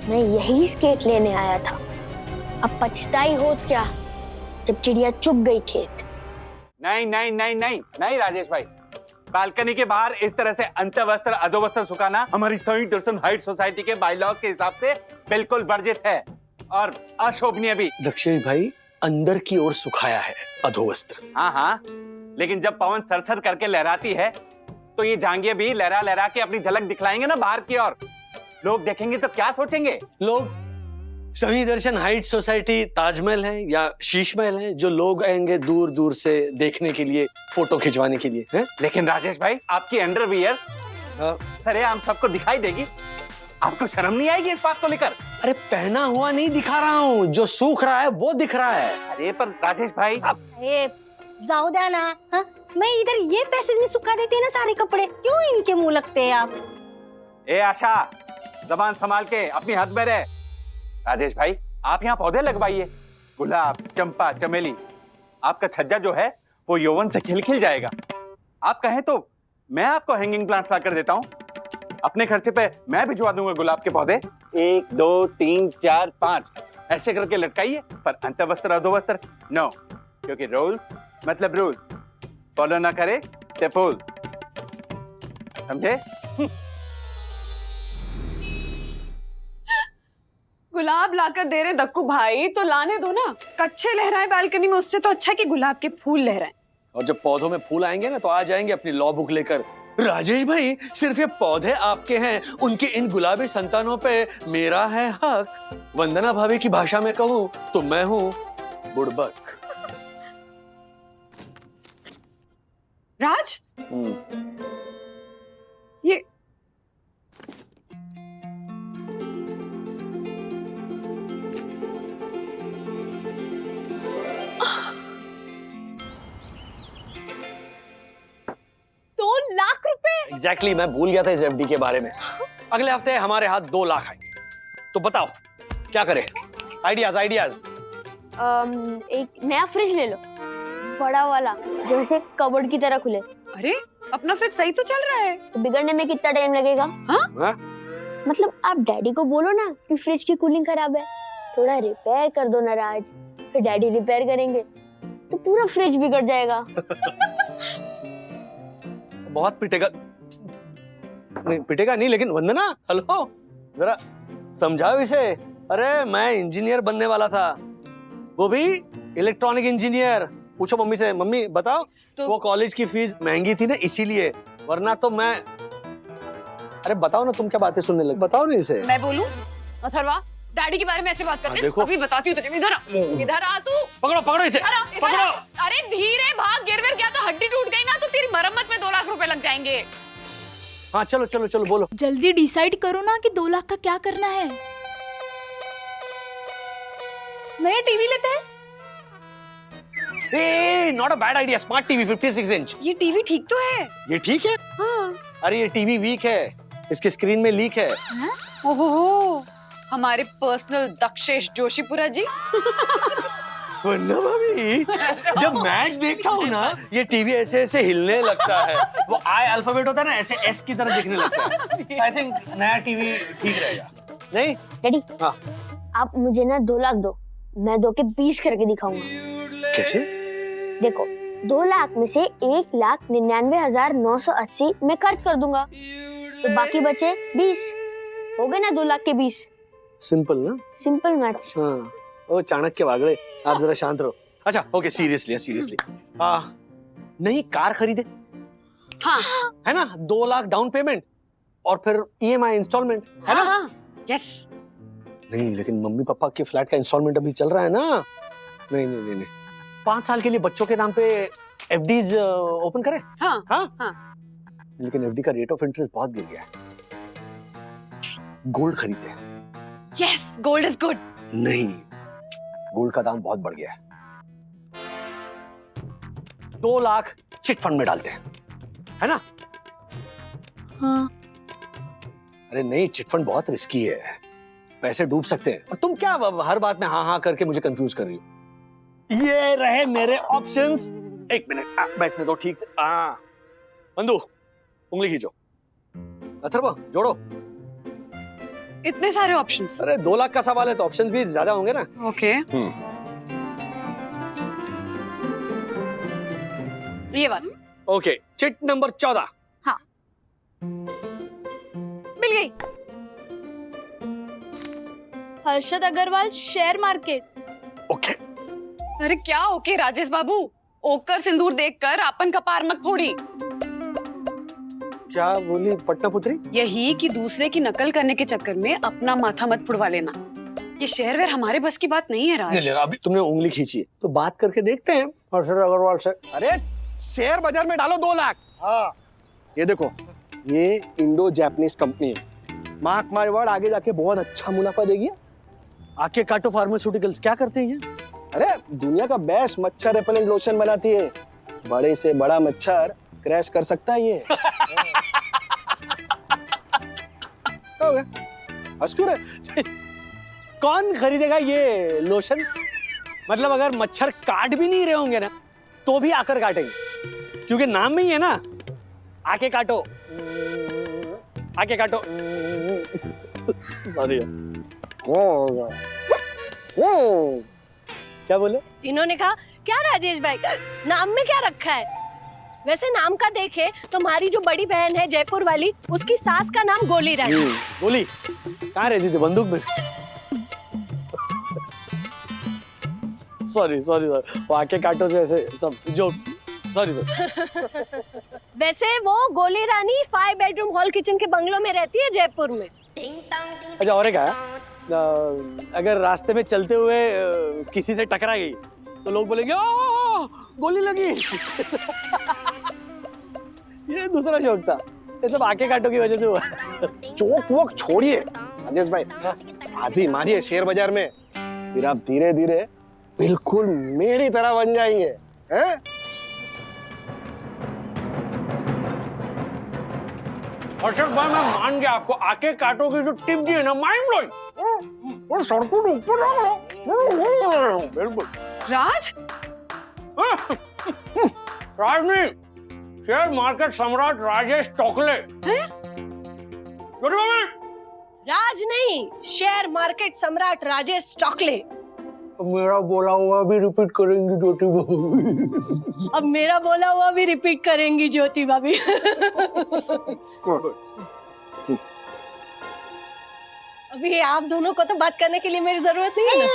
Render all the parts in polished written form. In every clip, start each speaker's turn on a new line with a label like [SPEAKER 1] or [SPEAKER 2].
[SPEAKER 1] मैं यही स्केट लेने आया था। अब पछताई होत क्या जब चिड़िया चुग गई खेत।
[SPEAKER 2] नहीं नहीं नहीं नहीं नहीं राजेश भाई, बालकनी के बाहर इस तरह से अंतवस्त्र अधोवस्त्र सुखाना हमारी सही दर्शन हाइट सोसाइटी के बाईलॉज के हिसाब से बिल्कुल वर्जित है और अशोभनीय भी।
[SPEAKER 3] दक्षिण भाई अंदर की ओर सुखाया है अधोवस्त्र।
[SPEAKER 2] हाँ हाँ, लेकिन जब पवन सरसर करके लहराती है तो ये जांघिया भी लहरा लहरा के अपनी झलक दिखलाएंगे ना बाहर की ओर। लोग देखेंगे तो क्या सोचेंगे?
[SPEAKER 3] लोग सही दर्शन हाइट सोसाइटी ताजमहल है या शीश महल है जो लोग आएंगे दूर दूर से देखने के लिए, फोटो खिंचवाने के लिए है?
[SPEAKER 2] लेकिन राजेश भाई आपकी अंडरवियर सरे हम सबको दिखाई देगी, आपको शर्म नहीं आएगी इस बात को लेकर?
[SPEAKER 3] अरे पहना हुआ नहीं दिखा रहा हूँ, जो सूख रहा है वो दिख रहा है।
[SPEAKER 2] अरे पर राजेश भाई
[SPEAKER 4] जाओ द्या ना। हाँ? मैं इधर ये पैसेज में सुखा देती है ना सारे कपड़े, क्यों इनके मुंह लगते हैं आप?
[SPEAKER 2] ए आशा, जबान संभाल के अपनी हद में रहे। राजेश भाई आप यहाँ पौधे लगवाइए, गुलाब, चंपा, चमेली। आपका छज्जा जो है वो यौवन से खिल खिल जाएगा। आप कहें तो मैं आपको हैंगिंग प्लांट्स ला कर देता हूँ, अपने खर्चे पे मैं भिजवा दूंगा गुलाब के पौधे। 1 2 3 4 5 ऐसे करके लटकाइए, पर अंतवस्त्र अधोवस्त्र नो, क्योंकि रूल्स मतलब रूल्स, फॉलो ना करे तो फूल, समझे?
[SPEAKER 5] गुलाब लाकर दे रहे दक्कू भाई, तो लाने दो ना। कच्चे लहराए बालकनी में, उससे तो अच्छा कि गुलाब के फूल लहराए।
[SPEAKER 3] और जब पौधों में फूल आएंगे ना तो आ जाएंगे अपनी लॉ बुक लेकर। राजेश भाई सिर्फ ये पौधे आपके हैं, उनके इन गुलाबी संतानों पे मेरा है हक। वंदना भाभी की भाषा में कहूँ तो मैं हूँ बुड़बक।
[SPEAKER 5] राज, ये
[SPEAKER 3] एग्जैक्टली मैं भूल गया था इस एफडी के बारे में। अगले हफ्ते हमारे हाथ 2 लाख आए, तो बताओ क्या करें? Ideas ideas.
[SPEAKER 1] एक नया फ्रिज ले लो, बड़ा वाला, जो इसे कबर्ड की तरह खुले।
[SPEAKER 5] अरे अपना फ्रिज सही तो चल रहा है।
[SPEAKER 1] तो बिगड़ने में कितना टाइम लगेगा?
[SPEAKER 5] हाँ?
[SPEAKER 1] मतलब आप डैडी को बोलो ना कि फ्रिज की कूलिंग खराब है, थोड़ा रिपेयर कर दो ना राज। फिर डैडी रिपेयर करेंगे तो पूरा फ्रिज बिगड़ जाएगा।
[SPEAKER 3] बहुत पिटेगा नहीं, पिटेगा नहीं, लेकिन वंदना हेलो जरा समझाओ इसे। अरे मैं इंजीनियर बनने वाला था, वो भी इलेक्ट्रॉनिक इंजीनियर। पूछो मम्मी से, मम्मी बताओ तो... वो कॉलेज की फीस महंगी थी ना इसीलिए, वरना तो मैं। अरे बताओ ना, तुम क्या बातें सुनने लग, बताओ ना इसे।
[SPEAKER 5] मैं बोलूं? अथर्वा, डैडी के बारे में ऐसे बात करते हैं? अभी बताती हूँ तुझे। इधर आ तू।
[SPEAKER 3] पकड़ो पकड़ो इसे, पकड़ो।
[SPEAKER 5] अरे धीरे भाग, गिर गया तो हड्डी टूट गई ना तो तेरी मरम्मत में 2 लाख रुपए लग जाएंगे।
[SPEAKER 3] हाँ चलो चलो चलो बोलो।
[SPEAKER 6] जल्दी डिसाइड करो ना कि 2 लाख का क्या करना है। नया टीवी लेते हैं।
[SPEAKER 3] Not a bad idea, smart TV 56 inch.
[SPEAKER 5] ये टीवी ठीक तो है?
[SPEAKER 3] ये ठीक है।
[SPEAKER 5] हाँ।
[SPEAKER 3] अरे ये टीवी वीक है, इसके स्क्रीन में लीक है।
[SPEAKER 5] ओहो, हमारे पर्सनल दक्षेश जोशीपुरा जी।
[SPEAKER 3] वंदना भाभी, जब मैच देखता हूँ ना ये टीवी ऐसे ऐसे हिलने लगता है। वो आई अल्फाबेट होता है ना, ऐसे एस की तरह दिखने लगता है। आई थिंक नया टीवी ठीक रहेगा। नहीं
[SPEAKER 1] डैडी,
[SPEAKER 3] हाँ
[SPEAKER 1] आप मुझे ना 2 लाख दो, मैं 2 के 20 करके दिखाऊंगा।
[SPEAKER 3] कैसे?
[SPEAKER 1] देखो 2 लाख में से 1,99,980 मैं खर्च कर दूंगा, तो बाकी बचे 20। हो गए ना 2 लाख के 20।
[SPEAKER 3] सिंपल ना?
[SPEAKER 1] Simple maths.
[SPEAKER 3] हाँ। ओ चाणक्य वागड़े, आप जरा शांत रहो। अच्छा ओके, सीरियसली नहीं कार खरीदे?
[SPEAKER 5] हाँ
[SPEAKER 3] है ना, 2 लाख डाउन पेमेंट और फिर ईएमआई इंस्टॉलमेंट, है ना?
[SPEAKER 5] हाँ, यस।
[SPEAKER 3] नहीं लेकिन मम्मी पापा के फ्लैट का इंस्टॉलमेंट अभी चल रहा है ना। नहीं नहीं नहीं, 5 साल के लिए बच्चों के नाम पे एफडीज ओपन करें?
[SPEAKER 5] हाँ
[SPEAKER 3] हाँ
[SPEAKER 5] हाँ।
[SPEAKER 3] लेकिन एफडी का रेट ऑफ इंटरेस्ट बहुत गिर गया है। गोल्ड खरीदते हैं।
[SPEAKER 5] Yes, gold is good.
[SPEAKER 3] नहीं, गोल्ड का दाम बहुत बढ़ गया है। 2 लाख चिट फंड में डालते हैं, है ना?
[SPEAKER 6] हाँ।
[SPEAKER 3] अरे नहीं, चिट फंड बहुत रिस्की है, पैसे डूब सकते हैं। और तुम क्या हर बात में हाँ हाँ करके मुझे कंफ्यूज कर रही हो? ये रहे मेरे ऑप्शंस। 1 मिनट बैठने दो ठीक से। बंधु उंगली खींचो, अथर्व जोड़ो।
[SPEAKER 5] इतने सारे ऑप्शंस।
[SPEAKER 3] अरे 2 लाख का सवाल है तो ऑप्शन भी ज्यादा होंगे ना।
[SPEAKER 5] ओके, ये वाला
[SPEAKER 3] ओके, चिट नंबर 14।
[SPEAKER 5] मिल गई।
[SPEAKER 6] Harshad Agrawal share market.
[SPEAKER 3] Okay,
[SPEAKER 5] अरे क्या ओके राजेश बाबू, ओकर सिंदूर देखकर अपन कपार मत फोड़ी।
[SPEAKER 3] क्या बोली पटना पुत्री?
[SPEAKER 5] यही कि दूसरे की नकल करने के चक्कर में अपना माथा मत फुड़वा लेना। ये शेयर वेयर हमारे बस की बात नहीं है राज।
[SPEAKER 3] नहीं, अभी तुमने उंगली खींची है तो बात करके देखते हैं हर्षद अग्रवाल से।
[SPEAKER 7] अरे शेयर बाजार में डालो 2 लाख। हाँ, ये देखो, ये इंडो जापानीज कंपनी है, मार्क माय वर्ड आगे जाके बहुत अच्छा मुनाफा देगी।
[SPEAKER 3] आके काटो फार्मास्यूटिकल्स क्या करते हैं ये?
[SPEAKER 7] अरे दुनिया का बेस्ट मच्छर रेपेलेंट लोशन बनाती है, बड़े से बड़ा मच्छर क्रैश कर सकता है ये। क्या हो गया? हंस क्यों रहे?
[SPEAKER 3] कौन खरीदेगा ये लोशन? मतलब अगर मच्छर काट भी नहीं रहे होंगे ना तो भी आकर काटेंगे, क्योंकि नाम में ही है ना, आके काटो, आके काटो। सॉरी क्या बोले?
[SPEAKER 4] इन्होंने कहा क्या राजेश भाई, नाम में क्या रखा है? वैसे नाम का देखे तो हमारी जो बड़ी बहन है जयपुर वाली, उसकी सास का नाम गोली रानी।
[SPEAKER 3] गोली कहाँ रहती थी? बंदूक में। सॉरी सॉरी, वो आके काटो से ऐसे सब जोक। सॉरी।
[SPEAKER 4] वैसे वो गोली रानी 5 बेडरूम हॉल किचन के बंगलों में रहती है जयपुर में।
[SPEAKER 3] अच्छा, और क्या है? अगर रास्ते में चलते हुए किसी से टकरा गई तो लोग बोलेंगे ओ गोली लगी। ये दूसरा शौक था, ये सब आके काटो की वजह से हुआ।
[SPEAKER 7] चौक वोक छोड़िए राजेश भाई, बाजी मारिए शेयर बाजार में, फिर आप धीरे धीरे बिल्कुल मेरी तरह बन जाएंगे, हैं?
[SPEAKER 3] हर्षद भाई, मैं मान गया आपको आके काटो की जो टिप दी है ना, माइंड ब्लोइंग। वो सड़कों के ऊपर बिल्कुल।
[SPEAKER 5] राज,
[SPEAKER 3] राज नहीं, शेयर मार्केट सम्राट राजेश टोकले।
[SPEAKER 4] राज नहीं, शेयर मार्केट सम्राट राजेश टोकले।
[SPEAKER 3] मेरा बोला हुआ भी रिपीट करेंगी ज्योति भाभी।
[SPEAKER 4] अब मेरा बोला हुआ भी रिपीट करेंगी ज्योति भाभी। अभी आप दोनों को तो बात करने के लिए मेरी जरूरत नहीं है ना,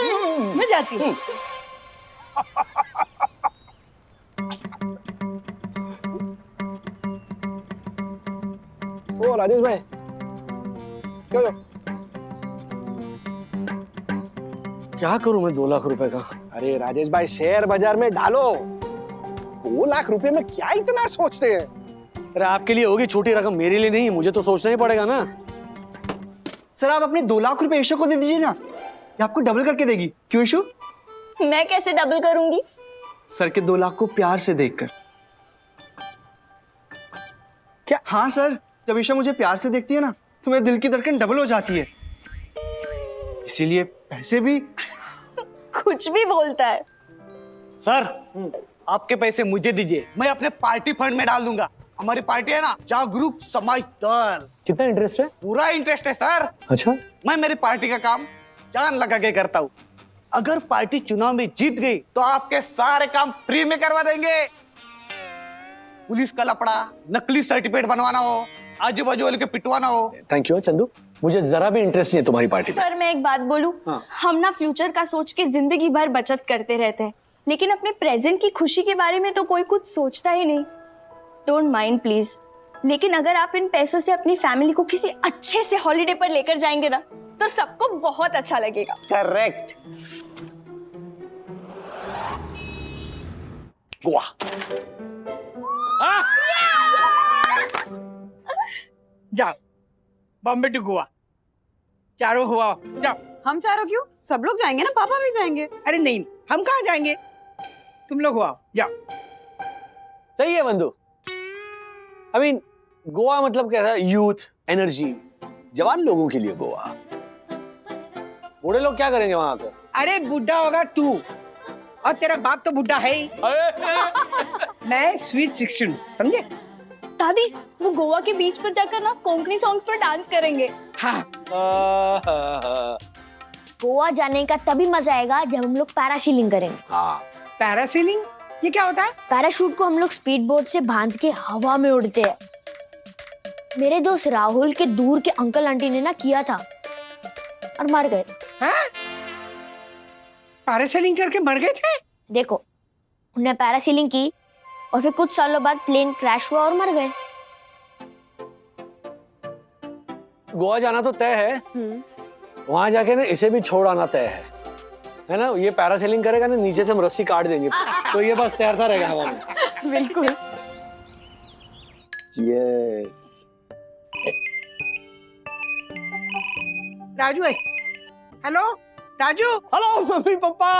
[SPEAKER 4] मैं जाती हूँ।
[SPEAKER 7] ओ राजेश भाई, क्या हो?
[SPEAKER 3] क्या करूं मैं 2 लाख रुपए का?
[SPEAKER 7] अरे राजेश भाई, शेयर बाजार में डालो। 2 लाख रुपए में क्या इतना सोचते हैं?
[SPEAKER 3] अरे आपके लिए होगी छोटी रकम, मेरे लिए नहीं, मुझे तो सोचना ही पड़ेगा ना।
[SPEAKER 8] सर आप अपने 2 लाख रुपए ईशो को दे दीजिए ना, ये आपको डबल करके देगी। क्यों ईशो?
[SPEAKER 4] मैं कैसे डबल करूंगी?
[SPEAKER 8] सर के 2 लाख को प्यार से देखकर।
[SPEAKER 3] क्या?
[SPEAKER 8] हाँ सर, जब ईशा मुझे प्यार से देखती है ना तो मेरे दिल की धड़कन डबल हो जाती है, इसीलिए पैसे भी।
[SPEAKER 4] कुछ भी बोलता है।
[SPEAKER 9] सर आपके पैसे मुझे दीजिए, मैं अपने पार्टी फंड में डाल दूंगा। हमारी पार्टी है ना, जागरूक समाज दल।
[SPEAKER 3] कितना इंटरेस्ट है?
[SPEAKER 9] पूरा इंटरेस्ट है सर।
[SPEAKER 3] अच्छा,
[SPEAKER 9] मैं मेरी पार्टी का काम जान लगा के करता हूँ। अगर पार्टी चुनाव में जीत गई तो आपके सारे काम फ्री में करवा देंगे। पुलिस का लपड़ा, नकली सर्टिफिकेट बनवाना हो, आजू बाजू वाले के पिटवाना हो।
[SPEAKER 3] थैंक यू चंदू, मुझे जरा भी इंटरेस्ट नहीं है तुम्हारी पार्टी में।
[SPEAKER 10] सर मैं एक बात बोलूं,
[SPEAKER 3] हाँ।
[SPEAKER 10] हम ना फ्यूचर का सोच के जिंदगी भर बचत करते रहते हैं, लेकिन अपने प्रेजेंट की खुशी के बारे में तो कोई कुछ सोचता ही नहीं। डोंट माइंड प्लीज, लेकिन अगर आप इन पैसों से अपनी फैमिली को किसी अच्छे से हॉलिडे पर लेकर जाएंगे ना तो सबको बहुत अच्छा लगेगा।
[SPEAKER 9] करेक्ट।
[SPEAKER 3] गोवा।
[SPEAKER 11] जाओ बॉम्बे टू गोवा, चारों हुआ जाओ।
[SPEAKER 5] हम चारों क्यों? सब लोग जाएंगे ना, पापा भी जाएंगे।
[SPEAKER 11] अरे नहीं, हम कहाँ जाएंगे, तुम लोग हुआ जाओ।
[SPEAKER 3] सही है बंधु। आई मीन गोवा मतलब क्या है? यूथ, एनर्जी, जवान लोगों के लिए गोवा। बूढ़े लोग क्या करेंगे वहां आकर?
[SPEAKER 11] अरे बुढ़ा होगा तू, और तेरा बाप तो बुढ़ा है ही। मैं स्वीट 16, समझे?
[SPEAKER 6] दादी, वो गोवा के बीच पर जाकर ना कोंकणी सॉन्ग्स पर डांस करेंगे।
[SPEAKER 11] हाँ
[SPEAKER 1] गोवा जाने का तभी मजा आएगा जब हम लोग पैरासीलिंग करेंगे।
[SPEAKER 11] पैरासीलिंग ये क्या होता है?
[SPEAKER 1] पैराशूट को हम लोग स्पीड बोट से बांध के हवा में उड़ते हैं। मेरे दोस्त राहुल के दूर के अंकल आंटी ने ना किया था और मर गए।
[SPEAKER 11] हाँ? पैरासीलिंग करके मर गए थे?
[SPEAKER 1] देखो, उन्होंने पैरासीलिंग की और फिर कुछ सालों बाद प्लेन क्रैश हुआ और मर गए।
[SPEAKER 3] गोवा जाना तो तय है, वहां जाके ना इसे भी छोड़ आना तय है ना? ये पैरासेलिंग करेगा ना, नीचे से हम रस्सी काट देंगे तो ये बस तैरता रहेगा हवा में।
[SPEAKER 5] बिल्कुल।
[SPEAKER 7] यस।
[SPEAKER 11] राजू है। Hello Raju.
[SPEAKER 3] Hello mummy papa,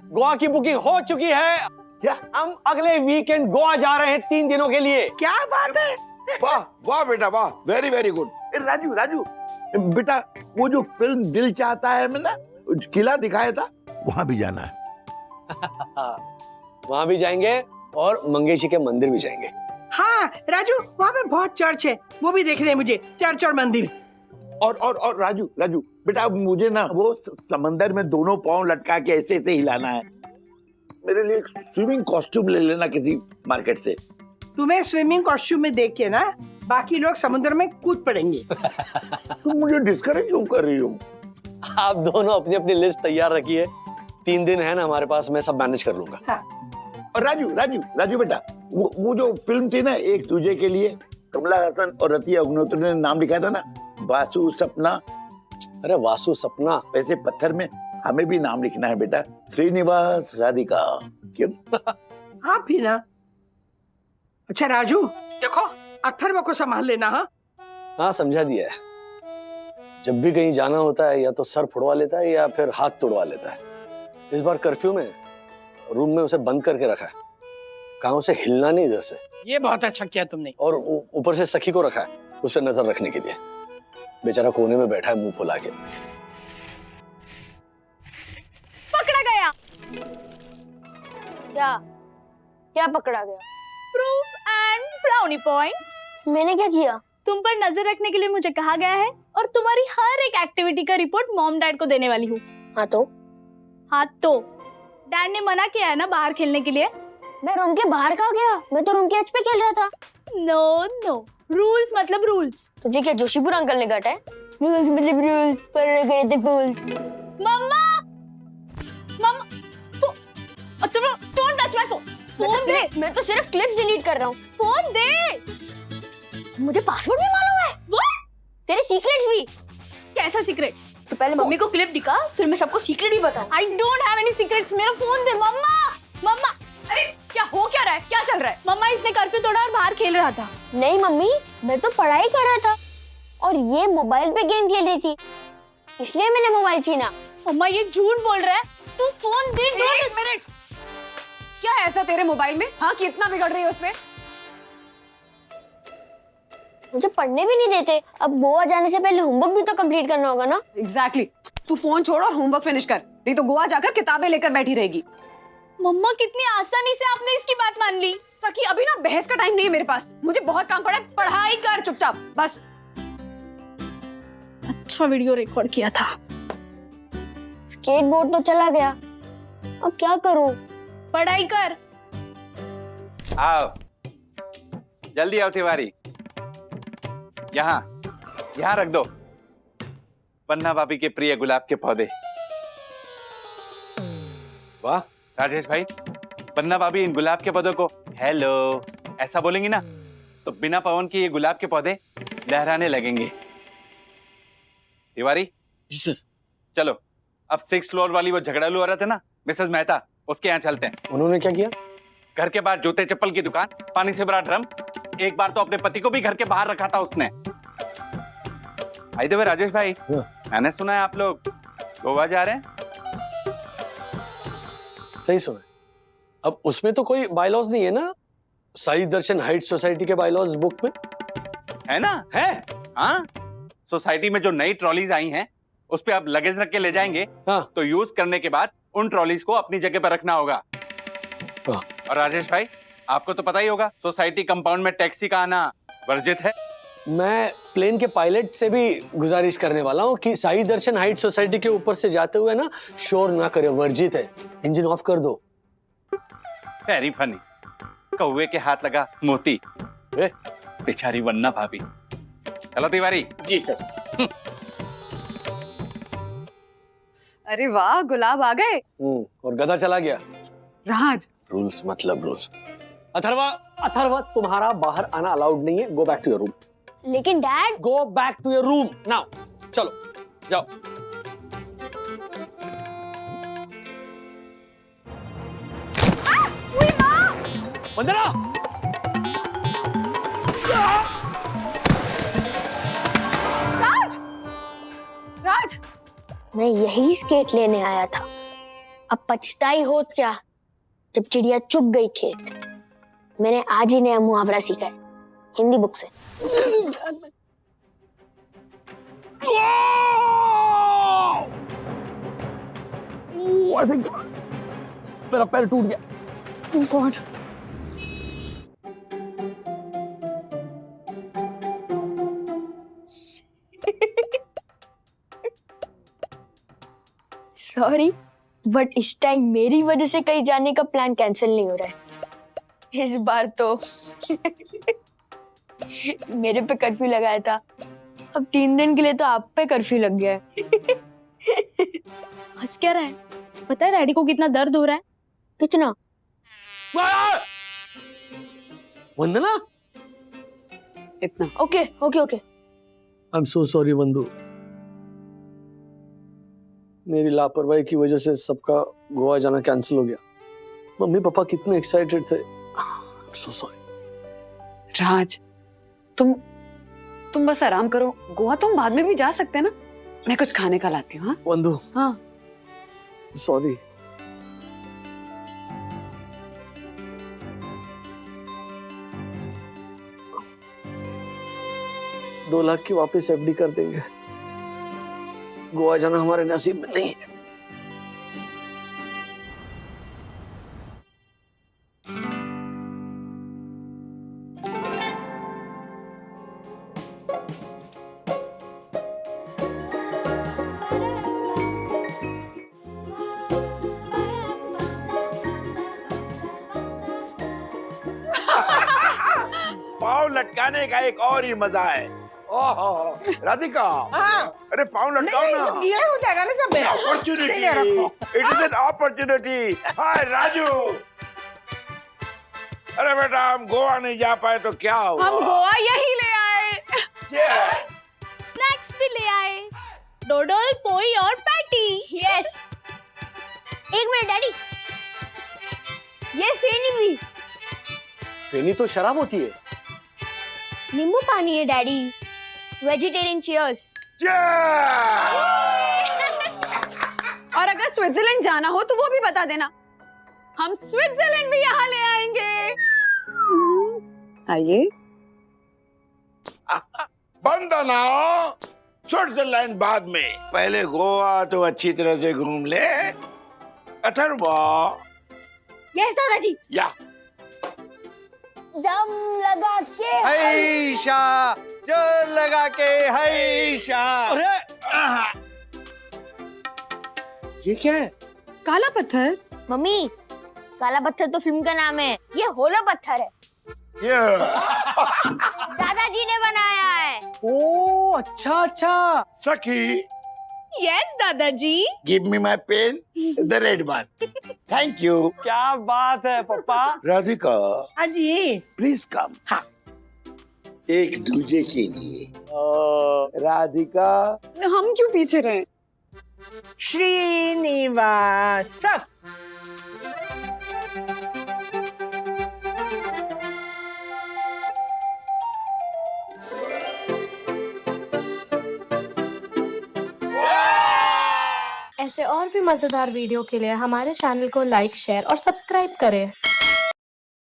[SPEAKER 3] Goa की बुकिंग हो चुकी है।
[SPEAKER 7] क्या?
[SPEAKER 3] हम अगले वीकेंड गोवा जा रहे हैं 3 दिनों के लिए।
[SPEAKER 11] क्या बात है?
[SPEAKER 7] वाह वाह बेटा वाह, very very good.
[SPEAKER 9] Raju Raju बेटा, वो जो फिल्म दिल चाहता है में ना किला दिखाया था, वहां भी जाना है।
[SPEAKER 3] वहां भी जाएंगे और मंगेशी के मंदिर भी जाएंगे।
[SPEAKER 11] हाँ राजू, वहाँ पे बहुत चर्च है, वो भी देखने हैं मुझे, चर्च और मंदिर।
[SPEAKER 9] और राजू राजू बेटा, अब मुझे ना वो समंदर में दोनों पाँव लटका के ऐसे ऐसे हिलाना है। मेरे लिए स्विमिंग कॉस्ट्यूम ले लेना किसी मार्केट से।
[SPEAKER 11] तुम्हें स्विमिंग कॉस्ट्यूम में देख के ना बाकी लोग समुद्र में कूद पड़ेंगे।
[SPEAKER 9] तुम मुझे डिस्करेज क्यों कर रही हो?
[SPEAKER 3] आप दोनों अपनी अपनी लिस्ट तैयार रखिए, 3 दिन है ना हमारे पास, मैं सब मैनेज कर लूंगा।
[SPEAKER 11] हाँ।
[SPEAKER 9] और राजू राजू राजू बेटा, वो जो फिल्म थी ना एक तुझे के लिए, कमला हसन और रतिया अग्निहोत्री ने नाम लिखा था ना, वासु सपना।
[SPEAKER 3] अरे वासु सपना,
[SPEAKER 9] वैसे पत्थर में हमें भी नाम लिखना है बेटा, श्रीनिवास राधिका। क्यों?
[SPEAKER 11] आप भी ना। अच्छा राजू, देखो अथर्व को संभाल लेना।
[SPEAKER 3] हाँ समझा दिया है। जब भी कहीं जाना होता है या तो सर फुड़वा लेता है या फिर हाथ तोड़वा लेता है। इस बार कर्फ्यू में रूम में उसे बंद करके रखा है, कहा उसे हिलना नहीं इधर से।
[SPEAKER 11] ये बहुत अच्छा किया तुमने।
[SPEAKER 3] और ऊपर से सखी को रखा है उस पर नजर रखने के लिए। बेचारा कोने में बैठा है मुंह फुला के।
[SPEAKER 6] पकड़ा गया।
[SPEAKER 1] क्या क्या पकड़ा गया?
[SPEAKER 6] Proof and brownie points.
[SPEAKER 1] मैंने क्या किया?
[SPEAKER 6] तुम पर नजर रखने के लिए मुझे कहा गया है और तुम्हारी हर एक एक्टिविटी का रिपोर्ट मॉम डैड को देने वाली हूँ।
[SPEAKER 1] हाँ तो
[SPEAKER 6] डैड ने मना किया है ना बाहर खेलने के लिए।
[SPEAKER 1] मैं रूम के बाहर कहाँ गया? मैं तो रूम के एज पे खेल रहा था।
[SPEAKER 6] नो रूल्स मतलब रूल्स।
[SPEAKER 1] तुझे क्या जोशीपुर अंकल ने काटा है? रूल्स मतलब रूल्स, फॉलो करे थे फूल्स।
[SPEAKER 6] मम्मा तुम don't touch my phone. Phone दे।
[SPEAKER 1] मैं तो सिर्फ क्लिप्स डिलीट कर रहा हूँ।
[SPEAKER 6] फोन दे।
[SPEAKER 1] मुझे पासवर्ड भी मालूम है।
[SPEAKER 6] व्हाट?
[SPEAKER 1] तेरे सीक्रेट्स भी।
[SPEAKER 6] कैसा सीक्रेट?
[SPEAKER 1] तो पहले मम्मी को क्लिप दिखा, फिर मैं सबको सीक्रेट भी बताऊं।
[SPEAKER 6] I don't have any secrets. मेरा फोन दे मम्मा।
[SPEAKER 5] अरे क्या हो क्या रहा है, क्या चल रहा है?
[SPEAKER 6] मम्मा इसने कर्फ्यू तोड़ा और बाहर खेल रहा था।
[SPEAKER 1] नहीं मम्मी, मैं तो पढ़ाई कर रहा था और ये मोबाइल पे गेम खेल रही थी, इसलिए मैंने मोबाइल छीना।
[SPEAKER 6] मम्मा ये झूठ बोल रहा है। तू फोन दे।
[SPEAKER 5] एक मिनट, क्या है ऐसा तेरे मोबाइल में? हाँ, कि इतना बिगड़ रही है उसमें?
[SPEAKER 1] मुझे पढ़ने भी नहीं देते। अब गोवा जाने से पहले होमवर्क भी तो कंप्लीट करना होगा ना।
[SPEAKER 5] एग्जैक्टली। तू फोन छोड़ और होमवर्क फिनिश कर, नहीं तो गोवा जाकर किताबें लेकर बैठी रहेगी।
[SPEAKER 6] मम्मा कितनी आसानी से आपने इसकी बात मान ली।
[SPEAKER 5] सखी, अभी ना बहस का टाइम नहीं है मेरे पास, मुझे बहुत काम पड़ा है। पढ़ाई कर चुपचाप बस।
[SPEAKER 6] अच्छा वीडियो रिकॉर्ड किया था।
[SPEAKER 1] स्केटबोर्ड तो चला गया, अब क्या करूं?
[SPEAKER 6] पढ़ाई कर।
[SPEAKER 2] आओ, जल्दी आओ तिवारी। यहाँ यहाँ रख दो पन्ना भाभी के प्रिय गुलाब के पौधे। वाह राजेश भाई, पन्ना भाभी इन गुलाब के पौधों को हेलो ऐसा बोलेंगी ना तो बिना पवन के ये गुलाब के पौधे लहराने लगेंगे। तिवारी
[SPEAKER 3] जी सर।
[SPEAKER 2] चलो अब 6th फ्लोर वाली वो झगड़ालू औरत है ना मिसेस मेहता, उसके यहाँ चलते हैं।
[SPEAKER 3] उन्होंने क्या किया?
[SPEAKER 2] घर के बाहर जूते चप्पल की दुकान, पानी से भरा ड्रम, एक बार तो अपने पति को भी घर के बाहर रखा था उसने। भाई राजेश भाई, मैंने सुना है आप लोग गोवा जा रहे हैं।
[SPEAKER 3] सही सुना। अब उसमें तो कोई बायलॉज नहीं है ना, साई दर्शन हाइट सोसाइटी के बायलॉज बुक में
[SPEAKER 2] है ना? है हाँ, सोसाइटी में जो नई ट्रॉलीज आई हैं उस पे आप लगेज रख के ले जाएंगे।
[SPEAKER 3] हाँ।
[SPEAKER 2] तो यूज करने के बाद उन ट्रॉलीज को अपनी जगह पर रखना होगा।
[SPEAKER 3] हाँ।
[SPEAKER 2] और राजेश भाई, आपको तो पता ही होगा सोसाइटी कंपाउंड में टैक्सी का आना वर्जित है।
[SPEAKER 3] मैं प्लेन के पायलट से भी गुजारिश करने वाला हूँ कि साई दर्शन हाइट सोसाइटी के ऊपर से जाते हुए ना शोर ना करे, वर्जित है। इंजन ऑफ कर दो।
[SPEAKER 2] Very funny. कौवे के हाथ लगा मोती, बेचारी वन्ना भाभी। चलो तिवारी।
[SPEAKER 11] जी सर।
[SPEAKER 5] अरे वाह, गुलाब आ गए।
[SPEAKER 3] और गधा चला गया।
[SPEAKER 5] राज,
[SPEAKER 3] रूल्स मतलब रूल्स। अथर्वा, अथर्वा तुम्हारा बाहर आना अलाउड नहीं है। Go back to your room.
[SPEAKER 1] लेकिन dad,
[SPEAKER 3] go back to your room now. चलो जाओ। वंदना,
[SPEAKER 5] राज,
[SPEAKER 1] मैं यही स्केट लेने आया था। अब पछताई होत क्या जब चिड़िया चुग गई खेत। मैंने आज ही नया मुहावरा सीखा है हिंदी बुक से।
[SPEAKER 3] I think मेरा पैर टूट गया।
[SPEAKER 1] Oh God. सॉरी, बट इस टाइम मेरी वजह से कहीं जाने का प्लान कैंसिल नहीं हो रहा है। इस बार तो मेरे पे कर्फ्यू लगाया था, अब 3 दिन के लिए तो आप पे कर्फ्यू लग गया है।
[SPEAKER 6] हंस क्या रहा है? पता है डैडी को कितना दर्द हो रहा है?
[SPEAKER 1] कितना?
[SPEAKER 3] वंदना,
[SPEAKER 5] इतना।
[SPEAKER 1] Okay okay okay.
[SPEAKER 3] I am so sorry Vandu. मेरी लापरवाही की वजह से सबका गोवा जाना कैंसिल हो गया। मम्मी पापा कितने एक्साइटेड थे। So sorry.
[SPEAKER 5] राज, तुम बस आराम करो। गोवा तुम बाद में भी जा सकते हैं ना। मैं कुछ खाने का लाती हूँ।
[SPEAKER 3] वंदू,
[SPEAKER 5] हाँ,
[SPEAKER 3] सॉरी। $2 लाख की वापस एफडी कर देंगे। गोवा जाना हमारे नसीब में नहीं है।
[SPEAKER 12] पाँव लटकाने का एक और ही मजा है। ओहो, राधिका।
[SPEAKER 11] हाँ।
[SPEAKER 12] अरे पाँव लटकाओ ना।
[SPEAKER 11] ये हो जाएगा ना सब।
[SPEAKER 12] Opportunity, it is an opportunity. Hi Raju. अरे बेटा, हम गोवा नहीं जा पाए तो क्या हुआ?
[SPEAKER 5] हम गोवा यही ले आए।
[SPEAKER 6] स्नैक्स भी ले आए, डोडल, पोई और पैटी।
[SPEAKER 1] यस। एक मिनट डैडी, ये फेनी भी।
[SPEAKER 3] फेनी तो शराब होती है।
[SPEAKER 1] नींबू पानी है डैडी। Vegetarian cheers.
[SPEAKER 5] और अगर स्विट्जरलैंड जाना हो तो वो भी बता देना, हम स्विट्जरलैंड भी यहाँ ले आएंगे। आइए।
[SPEAKER 12] बंदना, स्विट्जरलैंड बाद में, पहले गोवा तो अच्छी तरह से घूम ले। अथर्वा।
[SPEAKER 1] यस दादाजी।
[SPEAKER 12] या
[SPEAKER 1] दम लगा के
[SPEAKER 8] हैशा, जोर लगा के हैशा।
[SPEAKER 3] अरे
[SPEAKER 12] ये क्या है?
[SPEAKER 5] काला पत्थर।
[SPEAKER 1] मम्मी, काला पत्थर तो फिल्म का नाम है, ये होला पत्थर है। दादाजी ने बनाया है।
[SPEAKER 3] ओ अच्छा अच्छा।
[SPEAKER 12] सखी,
[SPEAKER 6] यस दादाजी।
[SPEAKER 12] Give me my pen, the red one. Thank you.
[SPEAKER 3] क्या बात है पापा।
[SPEAKER 12] राधिका,
[SPEAKER 11] अजी
[SPEAKER 12] प्लीज कम। हाँ, एक दूजे के लिए। राधिका,
[SPEAKER 5] हम क्यों पीछे रहे?
[SPEAKER 11] श्रीनिवास।
[SPEAKER 6] ऐसे और भी मजेदार वीडियो के लिए हमारे चैनल को लाइक, शेयर और सब्सक्राइब करें।